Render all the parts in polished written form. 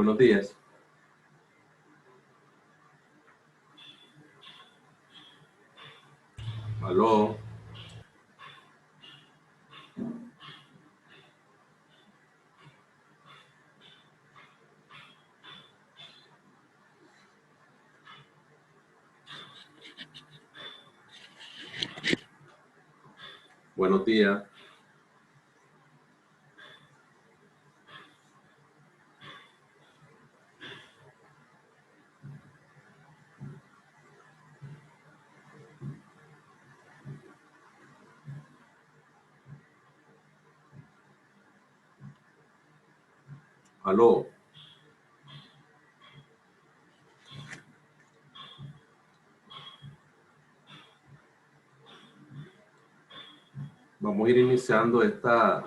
Buenos días. Aló. Buenos días. Aló. Vamos a ir iniciando esta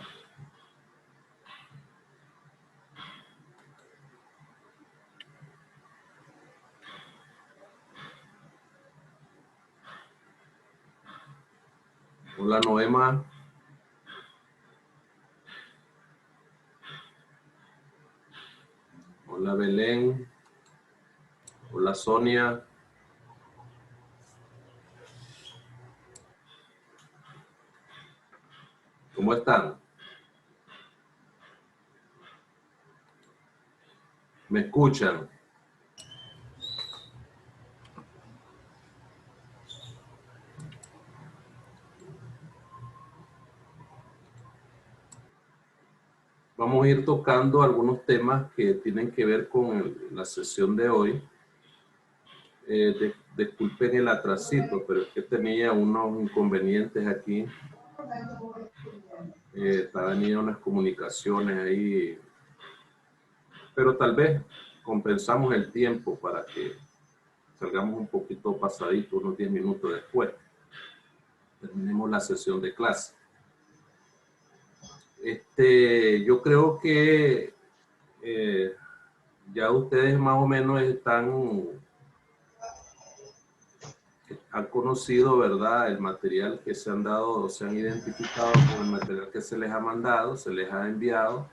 Hola Noema. Hola Belén. Hola Sonia. ¿Cómo están? ¿Me escuchan? Vamos a ir tocando algunos temas que tienen que ver con la sesión de hoy. Disculpen el atrasito, pero es que tenía unos inconvenientes aquí. Tenía unas comunicaciones ahí, pero tal vez compensamos el tiempo para que salgamos un poquito pasadito, unos 10 minutos después. Terminemos la sesión de clase. Yo creo que ya ustedes más o menos han conocido, ¿verdad?, el material que se han dado, o se han identificado con el material que se les ha mandado, se les ha enviado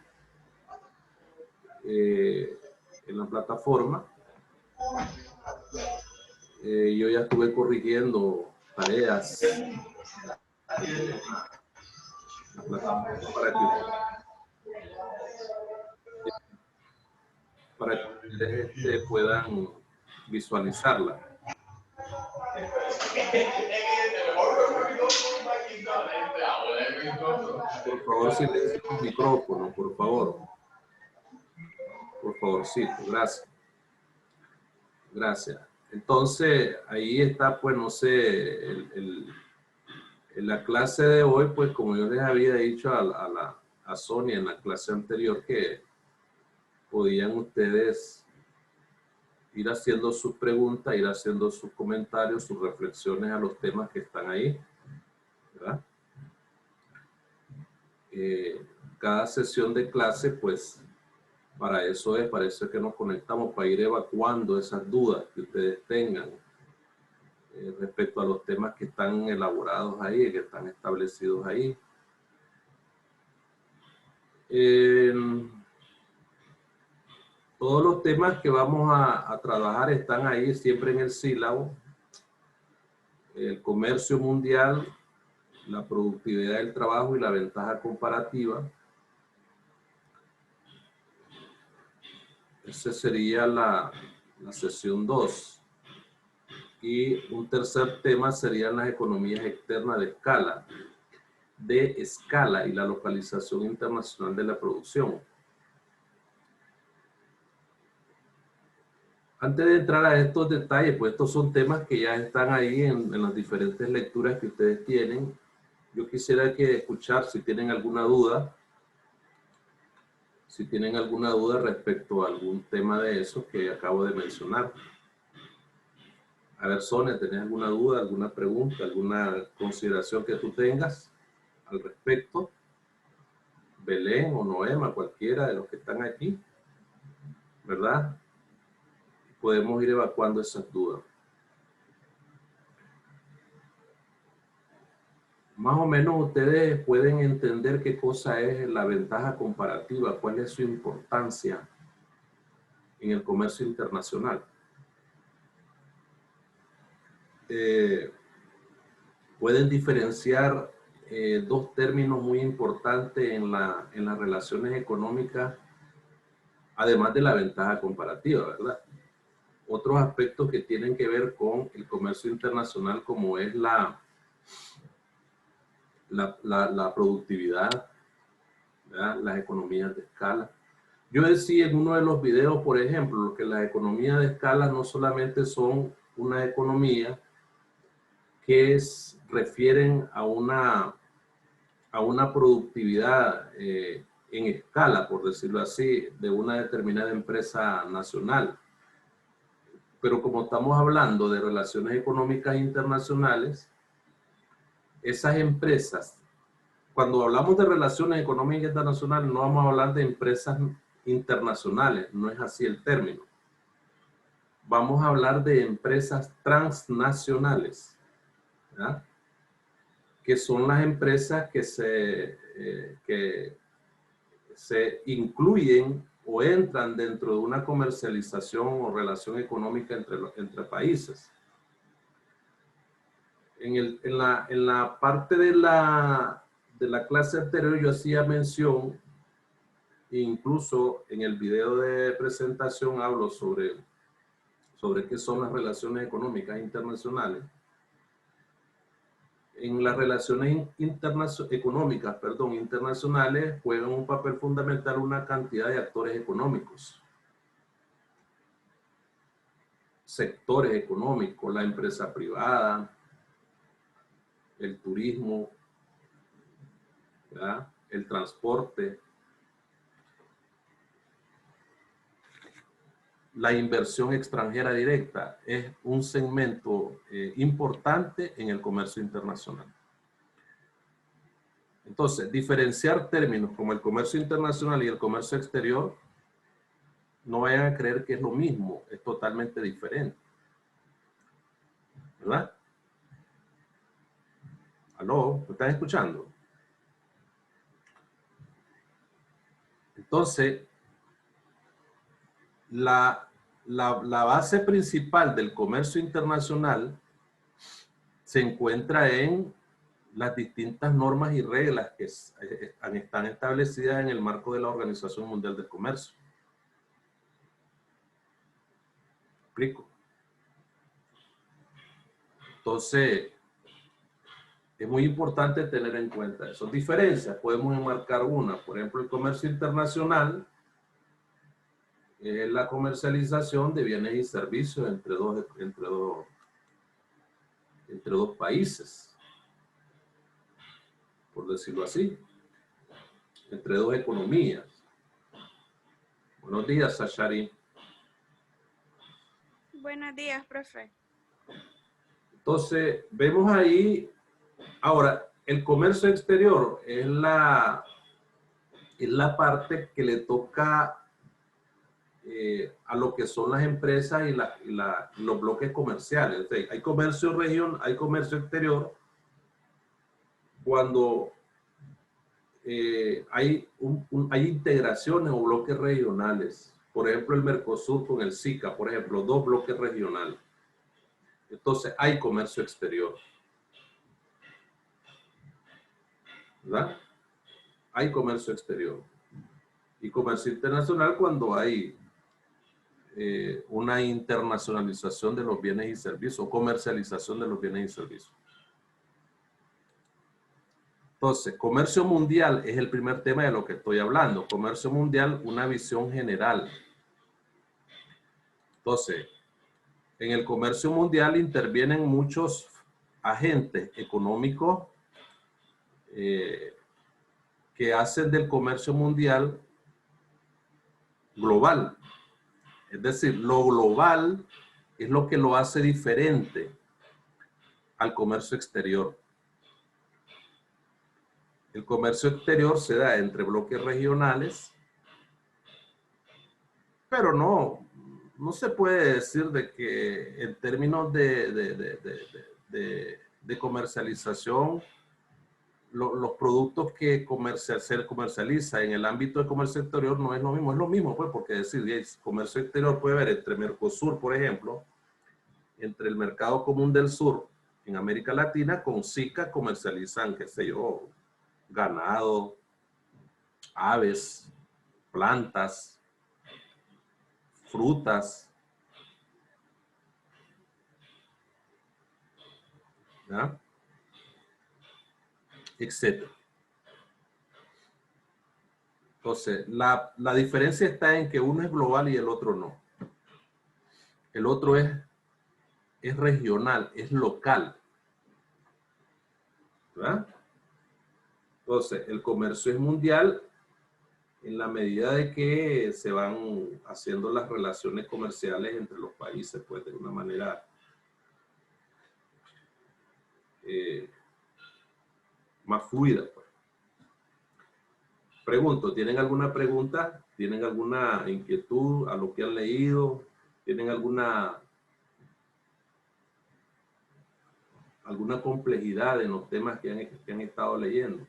en la plataforma. Yo ya estuve corrigiendo tareas en la plataforma para que ustedes puedan visualizarla. Por favor, silencio los micrófonos, por favor. Por favorcito, gracias. Gracias. Entonces, ahí está, pues, no sé, en la clase de hoy, pues, como yo les había dicho a Sonia en la clase anterior, que podían ustedes ir haciendo sus preguntas, ir haciendo sus comentarios, sus reflexiones a los temas que están ahí, ¿verdad? Cada sesión de clase, pues, para eso que nos conectamos, para ir evacuando esas dudas que ustedes tengan respecto a los temas que están elaborados ahí, que están establecidos ahí. Todos los temas que vamos a trabajar están ahí siempre en el sílabo. El comercio mundial, la productividad del trabajo y la ventaja comparativa. Esa sería la sesión 2. Y un tercer tema serían las economías externas de escala y la localización internacional de la producción. Antes de entrar a estos detalles, pues estos son temas que ya están ahí en las diferentes lecturas que ustedes tienen. Yo quisiera escuchar si tienen alguna duda. Si tienen alguna duda respecto a algún tema de eso que acabo de mencionar. A ver, Sonia, ¿tenés alguna duda, alguna pregunta, alguna consideración que tú tengas al respecto? Belén o Noema, cualquiera de los que están aquí, ¿verdad? Podemos ir evacuando esas dudas. Más o menos ustedes pueden entender qué cosa es la ventaja comparativa, cuál es su importancia en el comercio internacional. Pueden diferenciar dos términos muy importantes en las relaciones económicas, además de la ventaja comparativa, ¿verdad? Otros aspectos que tienen que ver con el comercio internacional, como es la productividad, ¿verdad? Las economías de escala. Yo decía en uno de los videos, por ejemplo, que las economías de escala no solamente son una economía que refieren a una productividad en escala, por decirlo así, de una determinada empresa nacional. Pero como estamos hablando de relaciones económicas internacionales, esas empresas, cuando hablamos de relaciones económicas internacionales, no vamos a hablar de empresas internacionales, no es así el término. Vamos a hablar de empresas transnacionales, ¿verdad? Que son las empresas que se incluyen o entran dentro de una comercialización o relación económica entre países. En la parte de la clase anterior yo hacía mención, incluso en el video de presentación hablo sobre qué son las relaciones económicas internacionales. En las relaciones internacionales juegan un papel fundamental una cantidad de actores económicos, sectores económicos, la empresa privada, el turismo, ¿verdad? El transporte, la inversión extranjera directa es un segmento importante en el comercio internacional. Entonces, diferenciar términos como el comercio internacional y el comercio exterior, no vayan a creer que es lo mismo, es totalmente diferente. ¿Verdad? ¿Aló? ¿Me están escuchando? Entonces, la base principal del comercio internacional se encuentra en las distintas normas y reglas que están establecidas en el marco de la Organización Mundial del Comercio. ¿Me explico? Entonces, es muy importante tener en cuenta esas diferencias. Podemos enmarcar una, por ejemplo, el comercio internacional es la comercialización de bienes y servicios entre dos países, por decirlo así, entre dos economías. Buenos días, Sashari. Buenos días, profe. Entonces, vemos ahí, ahora, el comercio exterior es la parte que le toca a lo que son las empresas y los bloques comerciales. O sea, hay comercio exterior cuando hay integraciones o bloques regionales. Por ejemplo, el Mercosur con el SICA, por ejemplo, dos bloques regionales. Entonces, hay comercio exterior. ¿Verdad? Hay comercio exterior. Y comercio internacional cuando hay una internacionalización de los bienes y servicios o comercialización de los bienes y servicios. Entonces, comercio mundial es el primer tema de lo que estoy hablando. Comercio mundial, una visión general. Entonces, en el comercio mundial intervienen muchos agentes económicos que hacen del comercio mundial global. Es decir, lo global es lo que lo hace diferente al comercio exterior. El comercio exterior se da entre bloques regionales, pero no se puede decir de que en términos de comercialización los productos que se comercializa en el ámbito de comercio exterior no es lo mismo pues, porque decir, comercio exterior puede haber entre Mercosur, por ejemplo, entre el mercado común del sur en América Latina, con SICA comercializan, qué sé yo, ganado, aves, plantas, frutas, ¿ya? Etcétera. Entonces, la diferencia está en que uno es global y el otro no. El otro es regional, es local, ¿verdad? Entonces, el comercio es mundial en la medida de que se van haciendo las relaciones comerciales entre los países, pues de una manera más fluida. Pues. Pregunto, ¿tienen alguna pregunta? ¿Tienen alguna inquietud a lo que han leído? ¿Tienen alguna complejidad en los temas que han estado leyendo?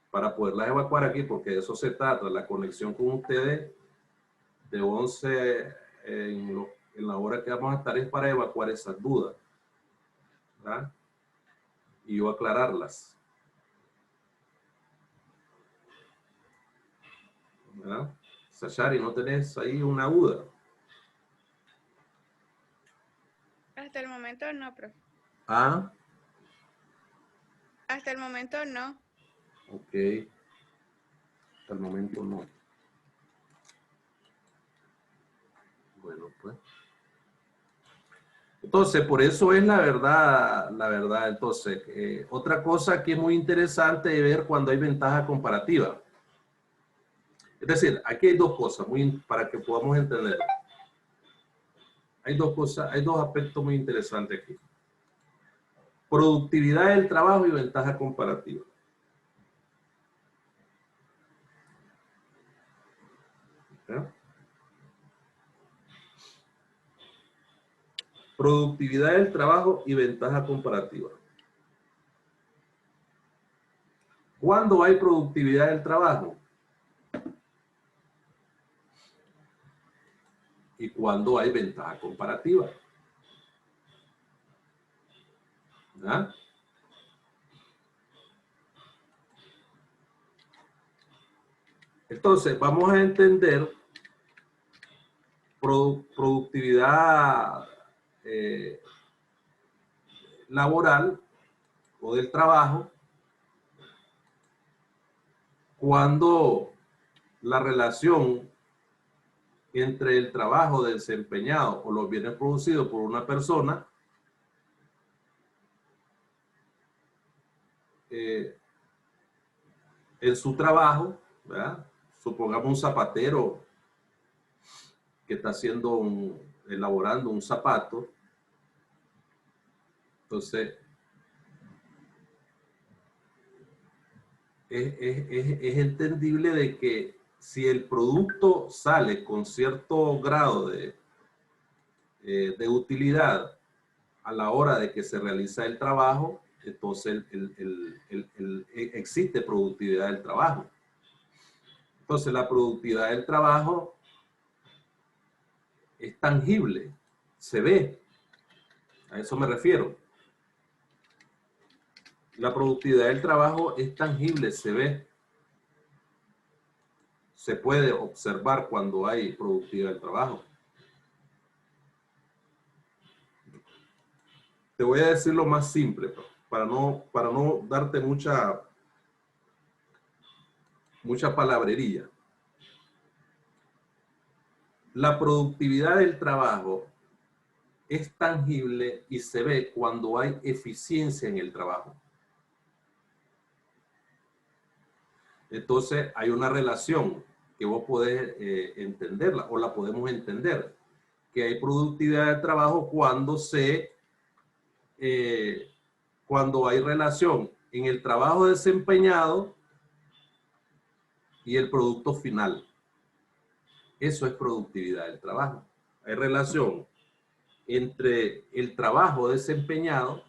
Para poderlas evacuar aquí, porque de eso se trata, la conexión con ustedes de 11 en la hora que vamos a estar es para evacuar esas dudas, ¿verdad? Y yo aclararlas, ¿verdad? Sachari, ¿no tenés ahí una duda? Hasta el momento no, profe. Ah, Hasta el momento no. ok. Hasta el momento no. Bueno, pues. Entonces, por eso es la verdad. Entonces, otra cosa que es muy interesante es ver cuando hay ventaja comparativa. Es decir, aquí hay dos cosas para que podamos entender. Hay dos cosas, hay dos aspectos muy interesantes aquí. Productividad del trabajo y ventaja comparativa. ¿Ya? Productividad del trabajo y ventaja comparativa. ¿Cuándo hay productividad del trabajo? Y cuándo hay ventaja comparativa. ¿Ya? Entonces, vamos a entender productividad laboral o del trabajo cuando la relación entre el trabajo desempeñado o los bienes producidos por una persona en su trabajo, ¿verdad? Supongamos un zapatero que está elaborando un zapato. Entonces, es entendible de que si el producto sale con cierto grado de utilidad a la hora de que se realiza el trabajo, entonces existe productividad del trabajo. Entonces la productividad del trabajo es tangible, se ve, a eso me refiero. La productividad del trabajo es tangible, se ve, se puede observar cuando hay productividad del trabajo. Te voy a decir lo más simple, para no darte mucha palabrería. La productividad del trabajo es tangible y se ve cuando hay eficiencia en el trabajo. Entonces hay una relación que vos podés entenderla o la podemos entender, que hay productividad del trabajo cuando hay relación en el trabajo desempeñado y el producto final. Eso es productividad del trabajo. Hay relación entre el trabajo desempeñado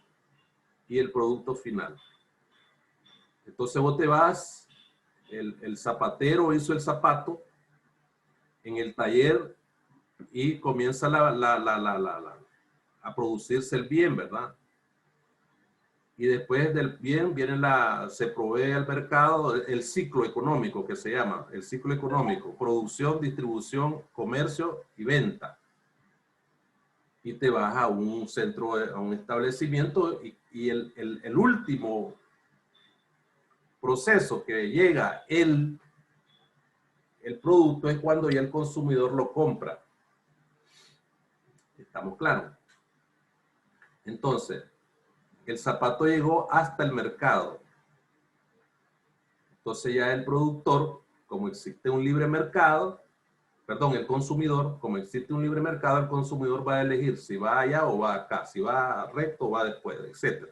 y el producto final. Entonces vos te vas, el zapatero hizo el zapato en el taller y comienza a producirse el bien, ¿verdad? Y después del bien viene se provee al mercado el ciclo económico que se llama, el ciclo económico, producción, distribución, comercio y venta. Y te vas a un centro, a un establecimiento y el último proceso que llega el producto es cuando ya el consumidor lo compra. ¿Estamos claros? Entonces, el zapato llegó hasta el mercado. Entonces ya el productor, como existe un libre mercado, perdón, el consumidor, como existe un libre mercado, el consumidor va a elegir si va allá o va acá, si va recto o va después, etc.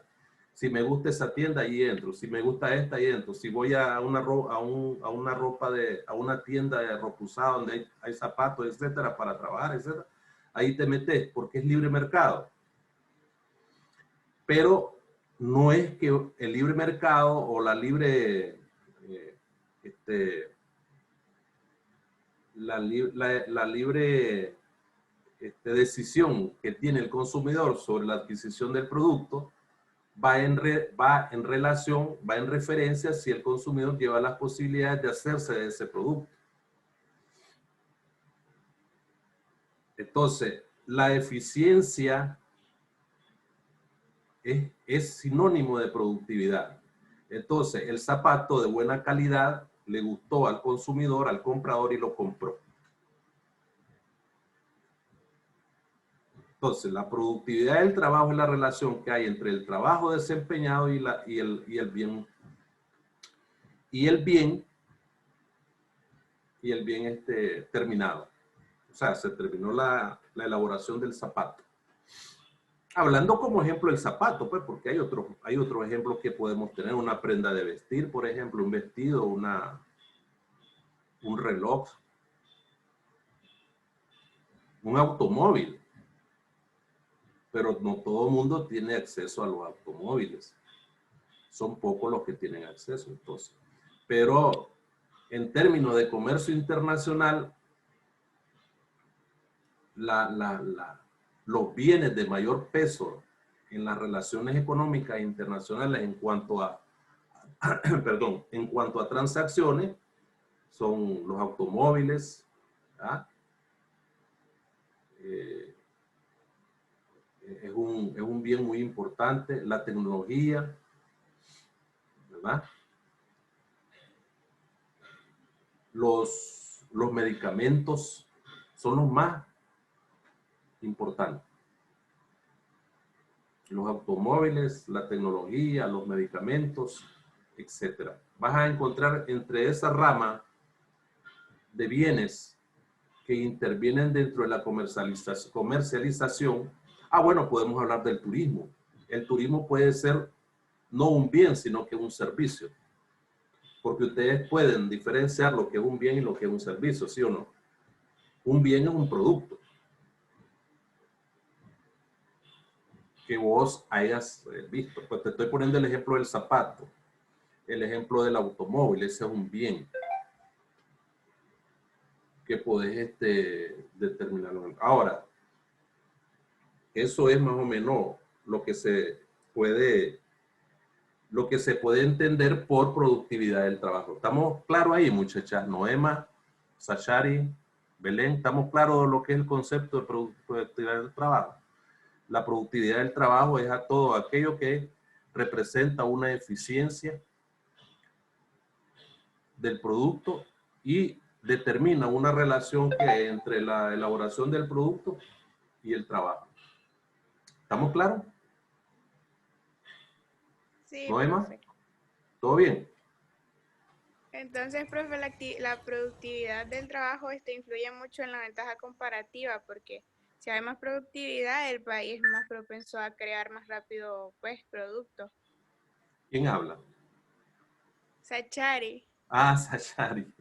Si me gusta esa tienda, ahí entro. Si me gusta esta, ahí entro. Si voy a una tienda de ropa usada donde hay zapatos, etcétera, para trabajar, etcétera, ahí te metes porque es libre mercado. Pero no es que el libre mercado o la libre decisión que tiene el consumidor sobre la adquisición del producto va en referencia si el consumidor lleva las posibilidades de hacerse de ese producto. Entonces, la eficiencia es sinónimo de productividad. Entonces, el zapato de buena calidad le gustó al consumidor, al comprador y lo compró. Entonces, la productividad del trabajo es la relación que hay entre el trabajo desempeñado y el bien. Y el bien terminado. O sea, se terminó la elaboración del zapato. Hablando como ejemplo del zapato, pues, porque hay otros ejemplos que podemos tener. Una prenda de vestir, por ejemplo, un vestido, un reloj, un automóvil. Pero no todo el mundo tiene acceso a los automóviles. Son pocos los que tienen acceso, entonces. Pero en términos de comercio internacional, los bienes de mayor peso en las relaciones económicas internacionales en cuanto a, perdón, en cuanto a transacciones, son los automóviles, ¿ah? Es un bien muy importante, la tecnología, ¿verdad? Los medicamentos son los más importantes. Los automóviles, la tecnología, los medicamentos, etc. Vas a encontrar entre esa rama de bienes que intervienen dentro de la comercialización. Bueno, podemos hablar del turismo. El turismo puede ser no un bien, sino que un servicio. Porque ustedes pueden diferenciar lo que es un bien y lo que es un servicio, ¿sí o no? Un bien es un producto que vos hayas visto. Pues te estoy poniendo el ejemplo del zapato, el ejemplo del automóvil, ese es un bien que podés determinarlo. Ahora, eso es más o menos lo que se puede entender por productividad del trabajo. ¿Estamos claros ahí, muchachas? Noema, Sachari, Belén, ¿estamos claros de lo que es el concepto de productividad del trabajo? La productividad del trabajo es a todo aquello que representa una eficiencia del producto y determina una relación que hay entre la elaboración del producto y el trabajo. ¿Estamos claros? Sí, ¿Noema? profe. ¿Todo bien? Entonces, profe, la productividad del trabajo influye mucho en la ventaja comparativa, porque si hay más productividad, el país es más propenso a crear más rápido, pues, productos. ¿Quién habla? Sachari. Sachari.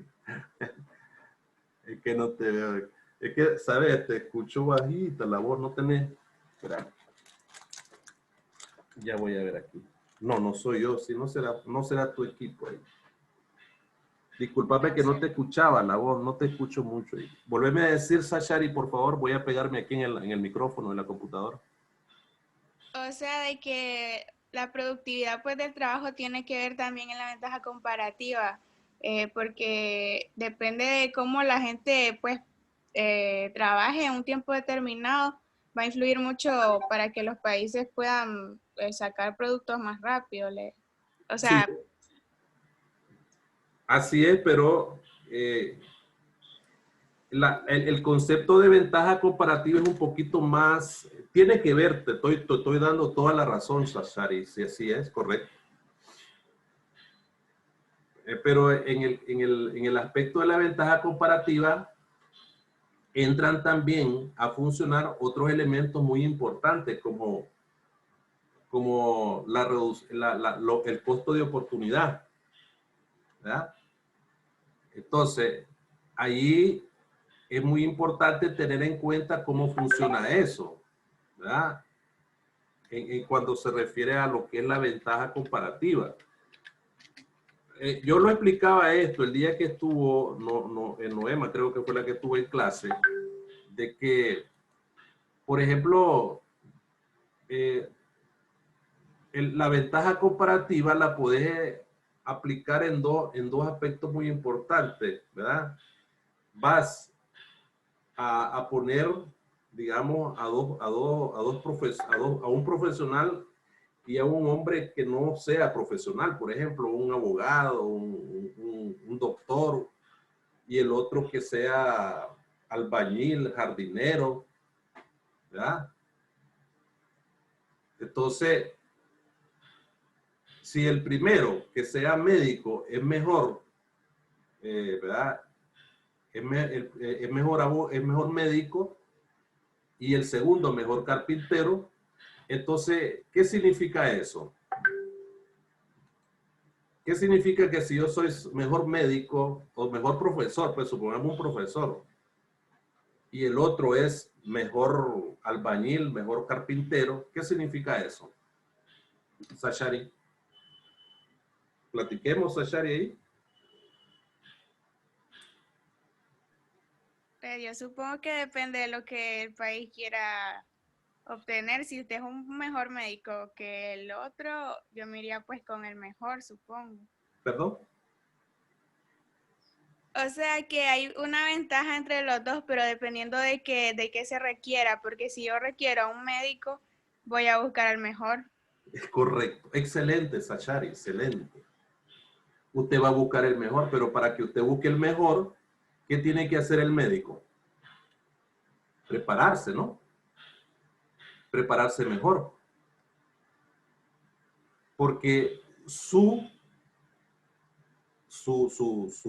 Es que no te veo. Es que, ¿sabes? Te escucho bajita, la voz no tenés. Espera. Ya voy a ver aquí. No, no soy yo, si no será tu equipo ahí. Disculpame No que no sé. te escuchaba la voz, no te escucho mucho. Volveme a decir, Sashari, por favor, voy a pegarme aquí en el micrófono de la computadora. O sea, de que la productividad pues del trabajo tiene que ver también en la ventaja comparativa, porque depende de cómo la gente pues trabaje en un tiempo determinado, va a influir mucho para que los países puedan sacar productos más rápido. O Sí, sea, así es, pero el concepto de ventaja comparativa es un poquito más, tiene que ver, te estoy dando toda la razón, Sashari, si así es, correcto. Pero en el aspecto de la ventaja comparativa, entran también a funcionar otros elementos muy importantes como el costo de oportunidad, ¿verdad? Entonces, ahí es muy importante tener en cuenta cómo funciona eso, ¿verdad? Cuando se refiere a lo que es la ventaja comparativa. Yo lo explicaba esto el día que estuvo en Noema, creo que fue la que estuvo en clase, de que, por ejemplo, eh, la ventaja comparativa la puedes aplicar en dos aspectos muy importantes, ¿verdad? Vas a poner, digamos, a un profesional y a un hombre que no sea profesional, por ejemplo, un abogado, un doctor, y el otro que sea albañil, jardinero, ¿verdad? Entonces, si el primero que sea médico es mejor, ¿verdad? Es mejor médico y el segundo mejor carpintero, entonces, ¿qué significa eso? ¿Qué significa que si yo soy mejor médico o mejor profesor, pues supongamos un profesor, y el otro es mejor albañil, mejor carpintero, ¿qué significa eso? Sashari, platiquemos, Sashari, ahí. yo supongo que depende de lo que el país quiera obtener. Si usted es un mejor médico que el otro, yo me iría pues con el mejor, supongo. Perdón. O sea que hay una ventaja entre los dos, pero dependiendo de qué se requiera, porque si yo requiero a un médico, voy a buscar al mejor. Es correcto. Excelente, Sashari, excelente. Usted va a buscar el mejor, pero para que usted busque el mejor, ¿qué tiene que hacer el médico? Prepararse, ¿no? Prepararse mejor. Porque su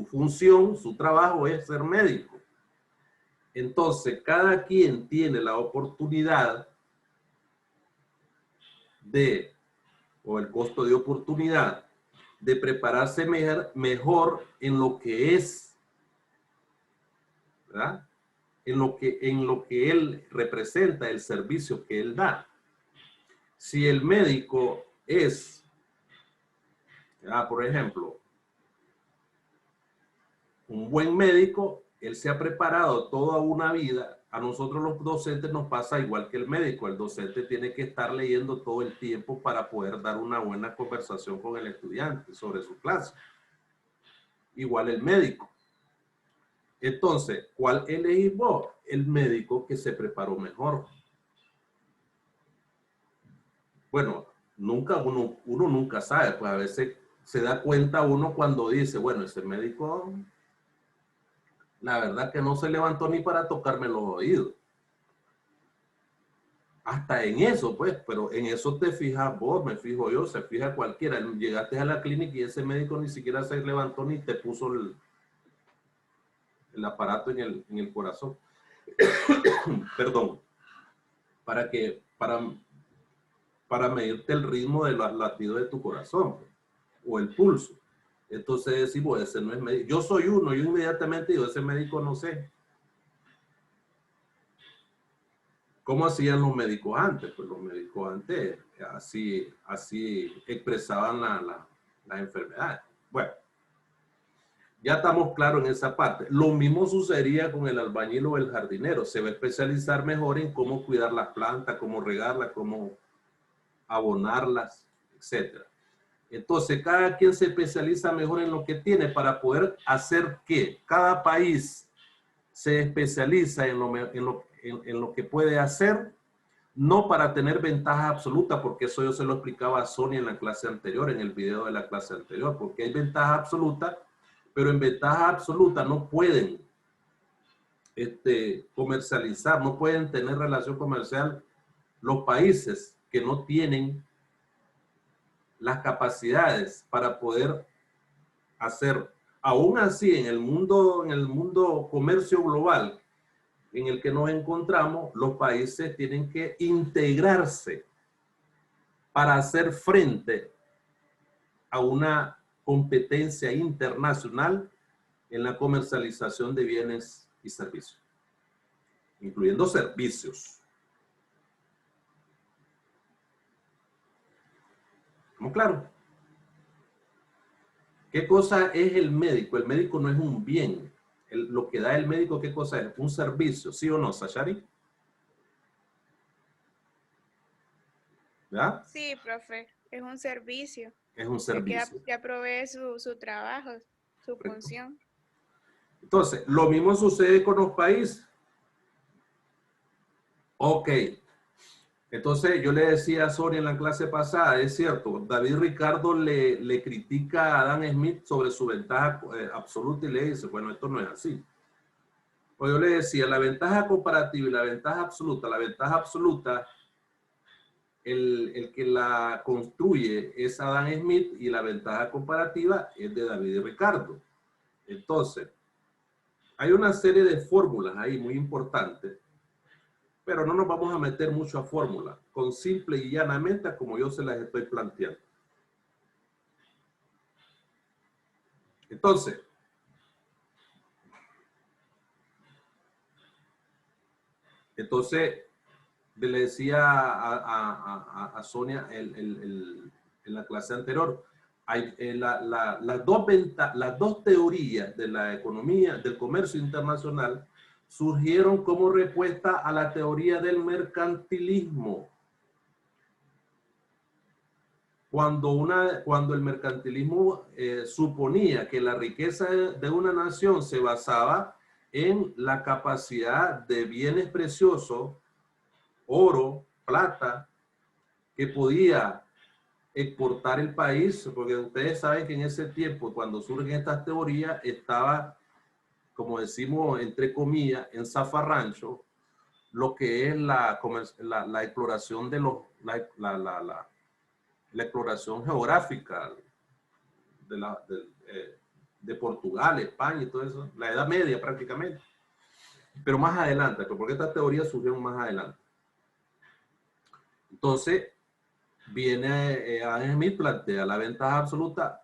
función, su trabajo es ser médico. Entonces, cada quien tiene la oportunidad o el costo de oportunidad de prepararse mejor en lo que es, ¿verdad? En lo que él representa, el servicio que él da. Si el médico es, por ejemplo, un buen médico, él se ha preparado toda una vida. A nosotros los docentes nos pasa igual que el médico. El docente tiene que estar leyendo todo el tiempo para poder dar una buena conversación con el estudiante sobre su clase. Igual el médico. Entonces, ¿cuál elegís vos? El médico que se preparó mejor. Bueno, uno nunca sabe, pues a veces se da cuenta uno cuando dice, bueno, ese médico, la verdad que no se levantó ni para tocarme los oídos. Hasta en eso, pues, pero en eso te fijas vos, me fijo yo, se fija cualquiera. Llegaste a la clínica y ese médico ni siquiera se levantó ni te puso el aparato en el corazón. Perdón, para medirte el ritmo de los latidos de tu corazón o el pulso. Entonces decimos, ese no es médico. Yo soy uno, yo inmediatamente digo, ese médico no sé. ¿Cómo hacían los médicos antes? Pues los médicos antes así expresaban las enfermedades. Bueno, ya estamos claros en esa parte. Lo mismo sucedería con el albañil o el jardinero. Se va a especializar mejor en cómo cuidar las plantas, cómo regarlas, cómo abonarlas, etc. Entonces, cada quien se especializa mejor en lo que tiene para poder hacer qué. Cada país se especializa en lo que puede hacer, no para tener ventaja absoluta, porque eso yo se lo explicaba a Sonia en la clase anterior, en el video de la clase anterior, porque hay ventaja absoluta, pero en ventaja absoluta no pueden comercializar, no pueden tener relación comercial los países que no tienen las capacidades para poder hacer. Aún así, en el mundo comercio global en el que nos encontramos, los países tienen que integrarse para hacer frente a una competencia internacional en la comercialización de bienes y servicios, incluyendo servicios. ¿Estamos claros? ¿Qué cosa es el médico? El médico no es un bien. Lo que da el médico, ¿qué cosa es? Un servicio, ¿sí o no, Sashari? ¿Verdad? Sí, profe, es un servicio. Es un servicio. Ya provee su trabajo, su Correcto. función. Entonces, lo mismo sucede con los países. Ok. Entonces, yo le decía a Sonia en la clase pasada, es cierto, David Ricardo le critica a Adam Smith sobre su ventaja absoluta y le dice, bueno, esto no es así. Pues yo le decía, la ventaja comparativa y la ventaja absoluta, el que la construye es Adam Smith y la ventaja comparativa es de David Ricardo. Entonces, hay una serie de fórmulas ahí muy importantes, pero no nos vamos a meter mucho a fórmulas, con simple y llanamente como yo se las estoy planteando. Entonces, le decía a Sonia en la clase anterior, hay, las dos teorías de la economía, del comercio internacional, surgieron como respuesta a la teoría del mercantilismo. Cuando el mercantilismo suponía que la riqueza de una nación se basaba en la capacidad de bienes preciosos, oro, plata, que podía exportar el país, porque ustedes saben que en ese tiempo, cuando surgen estas teorías, estaba, como decimos entre comillas, en zafarrancho, lo que es la exploración de la exploración geográfica de Portugal, España y todo eso, la Edad Media prácticamente. Pero más adelante, porque estas teorías surgieron más adelante. Entonces, viene Adam Smith, plantea la ventaja absoluta.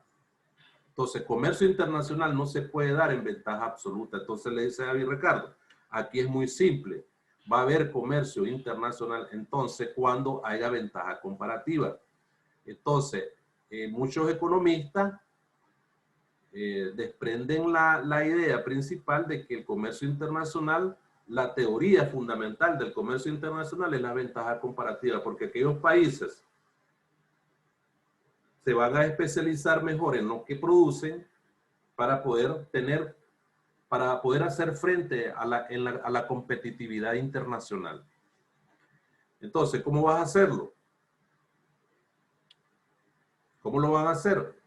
Entonces, comercio internacional no se puede dar en ventaja absoluta. Entonces le dice a David Ricardo, aquí es muy simple. Va a haber comercio internacional entonces cuando haya ventaja comparativa. Entonces, muchos economistas desprenden la idea principal de que el comercio internacional, la teoría fundamental del comercio internacional es la ventaja comparativa, porque aquellos países se van a especializar mejor en lo que producen para poder hacer frente a la competitividad internacional. Entonces, ¿cómo vas a hacerlo? ¿Cómo lo van a hacer?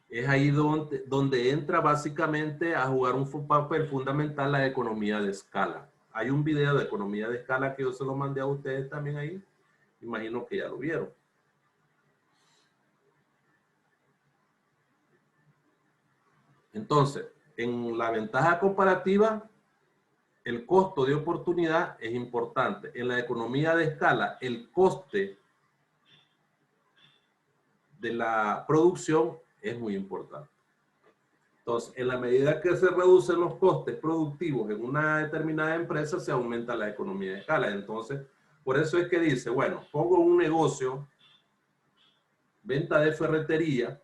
Es ahí donde entra básicamente a jugar un papel fundamental la economía de escala. Hay un video de economía de escala que yo se lo mandé a ustedes también ahí. Imagino que ya lo vieron. Entonces, en la ventaja comparativa, el costo de oportunidad es importante. En la economía de escala, el coste de la producción es muy importante. Entonces, en la medida que se reducen los costes productivos en una determinada empresa, se aumenta la economía de escala. Entonces, Por eso es que dice, bueno, pongo un negocio, venta de ferretería,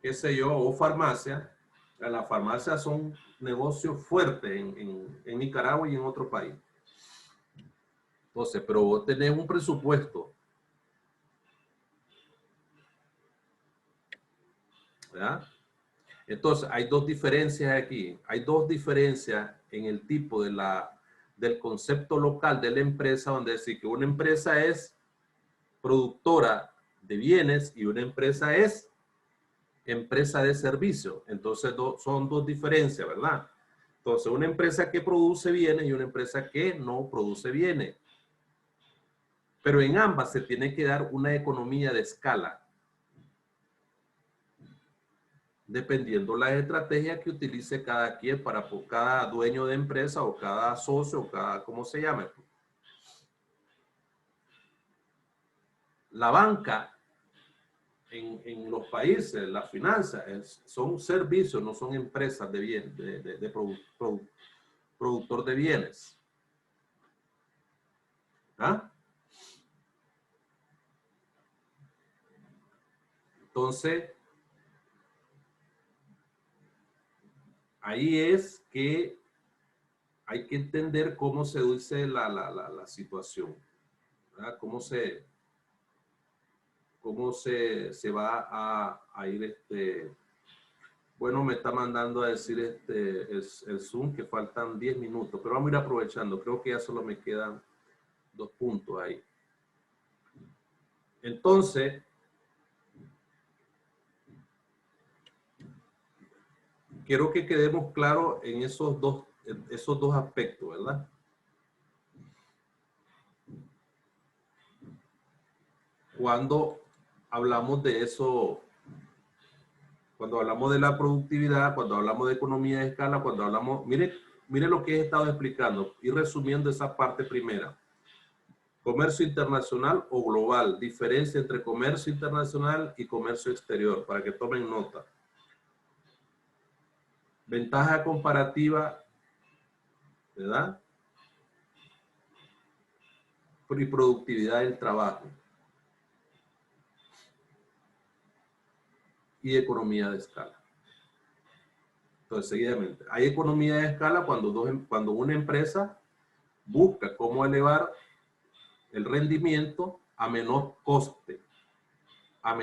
qué sé yo, o farmacia. Las farmacias son negocios fuertes en Nicaragua y en otro país. Entonces, pero vos tenés un presupuesto, ¿verdad? Entonces, hay dos diferencias aquí. Hay dos diferencias en el tipo del concepto local de la empresa, donde decir que una empresa es productora de bienes y una empresa es empresa de servicio. Entonces, son dos diferencias, ¿verdad? Entonces, una empresa que produce bienes y una empresa que no produce bienes. Pero en ambas se tiene que dar una economía de escala, dependiendo la estrategia que utilice cada quien cada dueño de empresa o cada socio o cada, ¿cómo se llame? La banca en los países, las finanzas, son servicios, no son empresas de bienes, productor de bienes. ¿Ah? Entonces, ahí es que hay que entender cómo se dice la situación, ¿verdad? Cómo se va a ir bueno, me está mandando a decir el Zoom que faltan 10 minutos, pero vamos a ir aprovechando. Creo que ya solo me quedan 2 puntos ahí. Entonces, quiero que quedemos claros en esos dos aspectos, ¿verdad? Cuando hablamos de eso, cuando hablamos de la productividad, cuando hablamos de economía de escala, cuando hablamos, mire lo que he estado explicando y resumiendo esa parte primera. Comercio internacional o global, diferencia entre comercio internacional y comercio exterior, para que tomen nota. Ventaja comparativa, ¿verdad? Y productividad del trabajo. Y economía de escala. Entonces, seguidamente, hay economía de escala cuando una empresa busca cómo elevar el rendimiento a menor coste o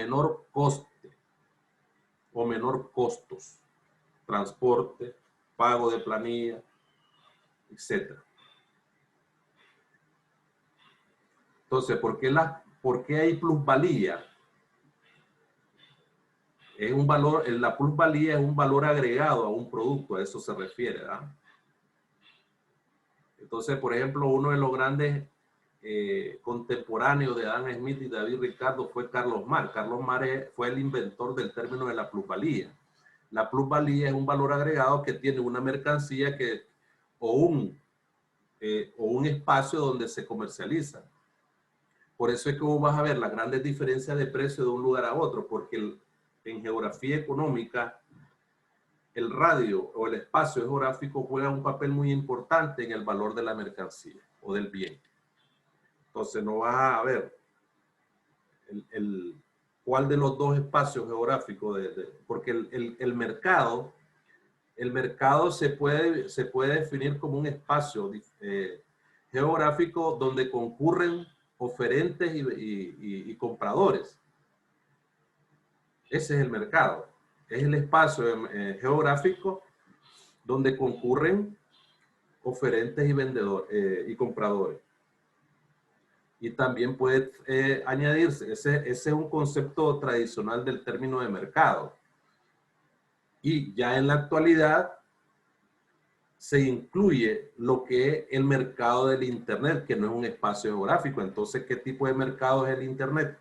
menor costos, transporte, pago de planilla, etc. Entonces, ¿por qué hay plusvalía? Es un valor, la plusvalía es un valor agregado a un producto, a eso se refiere, ¿verdad? Entonces, por ejemplo, uno de los grandes contemporáneos de Adam Smith y David Ricardo fue Carlos Marx. Carlos Marx fue el inventor del término de la plusvalía. La plusvalía es un valor agregado que tiene una mercancía o un espacio donde se comercializa. Por eso es que vos vas a ver las grandes diferencias de precio de un lugar a otro, porque en geografía económica el radio o el espacio geográfico juega un papel muy importante en el valor de la mercancía o del bien. Entonces no vas a ver cuál de los dos espacios geográficos, porque el mercado se puede definir como un espacio geográfico donde concurren oferentes y compradores. Ese es el mercado. Es el espacio geográfico donde concurren oferentes y vendedores y compradores. Y también puede añadirse, ese es un concepto tradicional del término de mercado. Y ya en la actualidad se incluye lo que es el mercado del Internet, que no es un espacio geográfico. Entonces, ¿qué tipo de mercado es el Internet?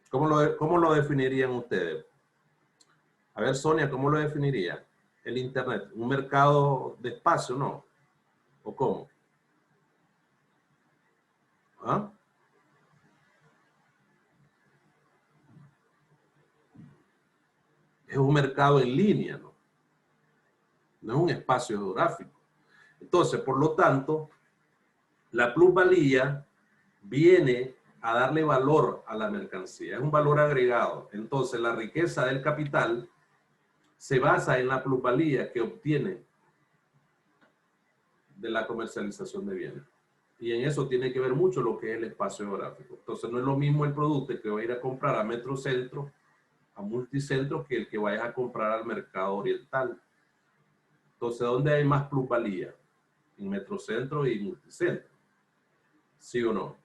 ¿Cómo lo definirían ustedes? A ver, Sonia, ¿cómo lo definiría? El Internet, ¿un mercado de espacio, no? ¿O cómo? ¿Ah? Es un mercado en línea, ¿no? No es un espacio geográfico. Entonces, por lo tanto, La plusvalía viene a darle valor a la mercancía, es un valor agregado. Entonces, la riqueza del capital se basa en la plusvalía que obtiene de la comercialización de bienes. Y en eso tiene que ver mucho lo que es el espacio geográfico. Entonces, no es lo mismo el producto que va a ir a comprar a Metrocentro, a Multicentro, que el que vayas a comprar al mercado oriental. Entonces, ¿dónde hay más plusvalía? En Metrocentro y Multicentro. ¿Sí o no?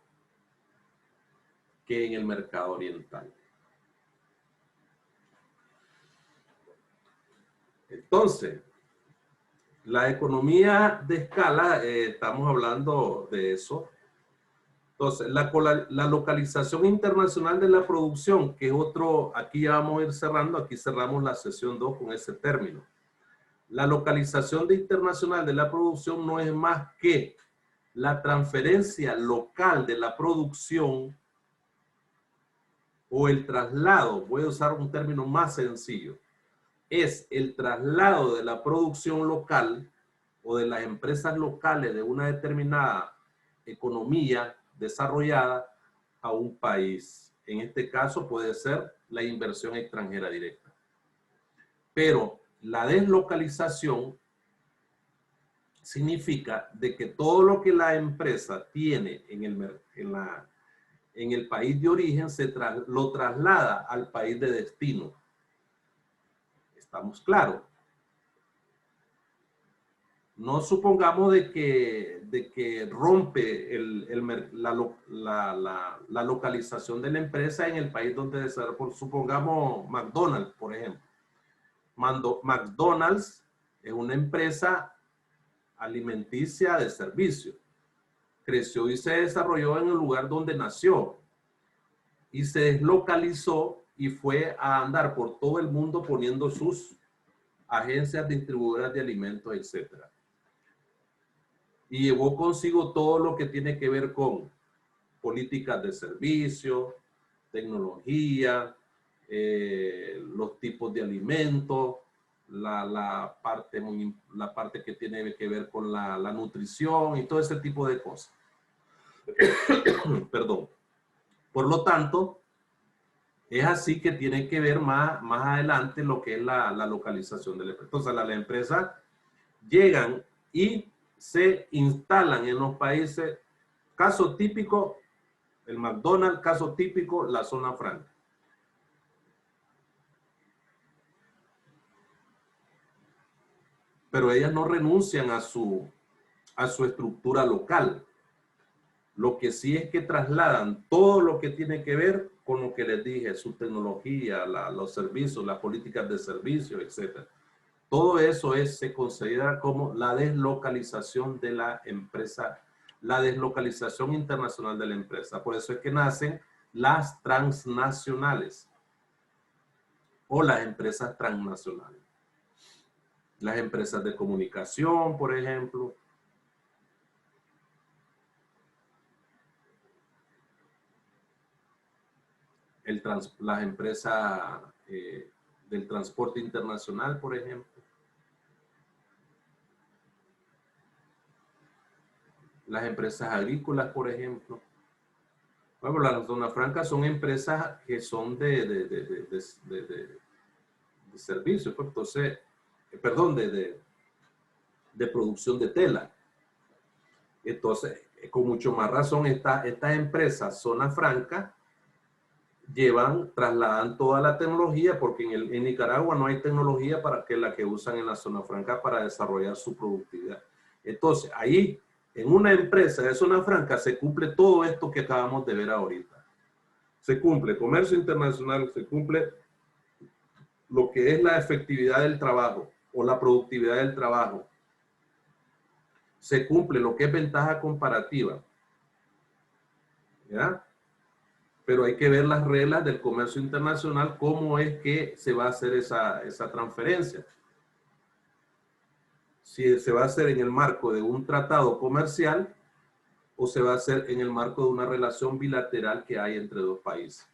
Que en el mercado oriental. Entonces, la economía de escala, estamos hablando de eso. Entonces, la localización internacional de la producción, que es otro, aquí ya vamos a ir cerrando, aquí cerramos la sesión 2 con ese término. La localización internacional de la producción no es más que la transferencia local de la producción o el traslado, voy a usar un término más sencillo, es el traslado de la producción local o de las empresas locales de una determinada economía desarrollada a un país. En este caso puede ser la inversión extranjera directa. Pero la deslocalización significa de que todo lo que la empresa tiene en el país de origen lo traslada al país de destino. ¿Estamos claros? No supongamos de que rompe la localización de la empresa en el país donde desarrolla. Supongamos McDonald's, por ejemplo. McDonald's es una empresa alimenticia de servicio. Creció y se desarrolló en el lugar donde nació. Y se deslocalizó y fue a andar por todo el mundo poniendo sus agencias distribuidoras de alimentos, etcétera. Y llevó consigo todo lo que tiene que ver con políticas de servicio, tecnología, los tipos de alimentos, la parte que tiene que ver con la nutrición y todo ese tipo de cosas. Perdón. Por lo tanto, es así que tiene que ver más adelante lo que es la localización de la empresa. Entonces, las empresas llegan y se instalan en los países, caso típico, el McDonald's, caso típico, la zona franca. Pero ellas no renuncian a su estructura local. Lo que sí es que trasladan todo lo que tiene que ver con lo que les dije, su tecnología, los servicios, las políticas de servicio, etc. Todo eso se considera como la deslocalización de la empresa, la deslocalización internacional de la empresa. Por eso es que nacen las transnacionales o las empresas transnacionales. Las empresas de comunicación, por ejemplo. Las empresas del transporte internacional, por ejemplo. Las empresas agrícolas, por ejemplo. Bueno, las zonas francas son empresas que son de servicios, pues, entonces, perdón, de producción de tela. Entonces, con mucho más razón, estas empresas, zona franca, trasladan toda la tecnología, porque en Nicaragua no hay tecnología para la que usan en la zona franca para desarrollar su productividad. Entonces, ahí, en una empresa de zona franca, se cumple todo esto que acabamos de ver ahorita. Se cumple comercio internacional, se cumple lo que es la efectividad del trabajo o la productividad del trabajo. Se cumple lo que es ventaja comparativa. ¿Ya? Pero hay que ver las reglas del comercio internacional, cómo es que se va a hacer esa transferencia. Si se va a hacer en el marco de un tratado comercial o se va a hacer en el marco de una relación bilateral que hay entre dos países,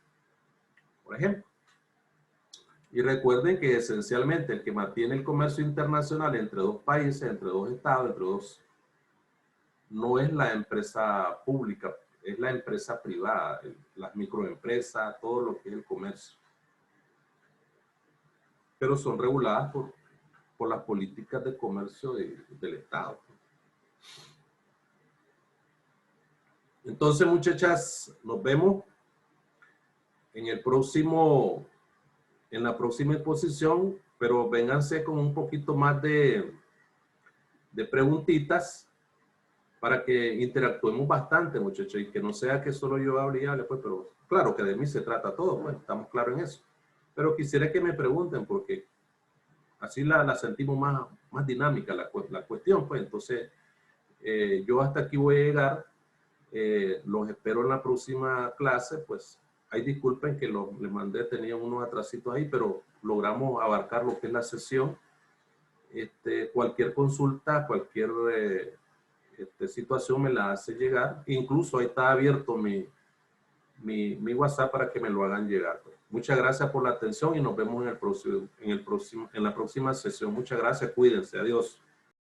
por ejemplo. Y recuerden que esencialmente el que mantiene el comercio internacional entre dos países, entre dos estados, entre dos no es la empresa pública, es la empresa privada, las microempresas, todo lo que es el comercio. Pero son reguladas por las políticas de comercio del Estado. Entonces, muchachas, nos vemos en la próxima exposición, pero vénganse con un poquito más de preguntitas para que interactuemos bastante, muchachos, y que no sea que solo yo hable y hable, pues, pero claro que de mí se trata todo, pues, estamos claros en eso. Pero quisiera que me pregunten, porque así la sentimos más dinámica la cuestión, pues, entonces, yo hasta aquí voy a llegar, los espero en la próxima clase, pues, ahí disculpen que les mandé, tenía unos atrasitos ahí, pero logramos abarcar lo que es la sesión. Cualquier consulta, cualquier situación me la hace llegar. Incluso ahí está abierto mi WhatsApp para que me lo hagan llegar. Muchas gracias por la atención y nos vemos en la próxima sesión. Muchas gracias, cuídense, adiós.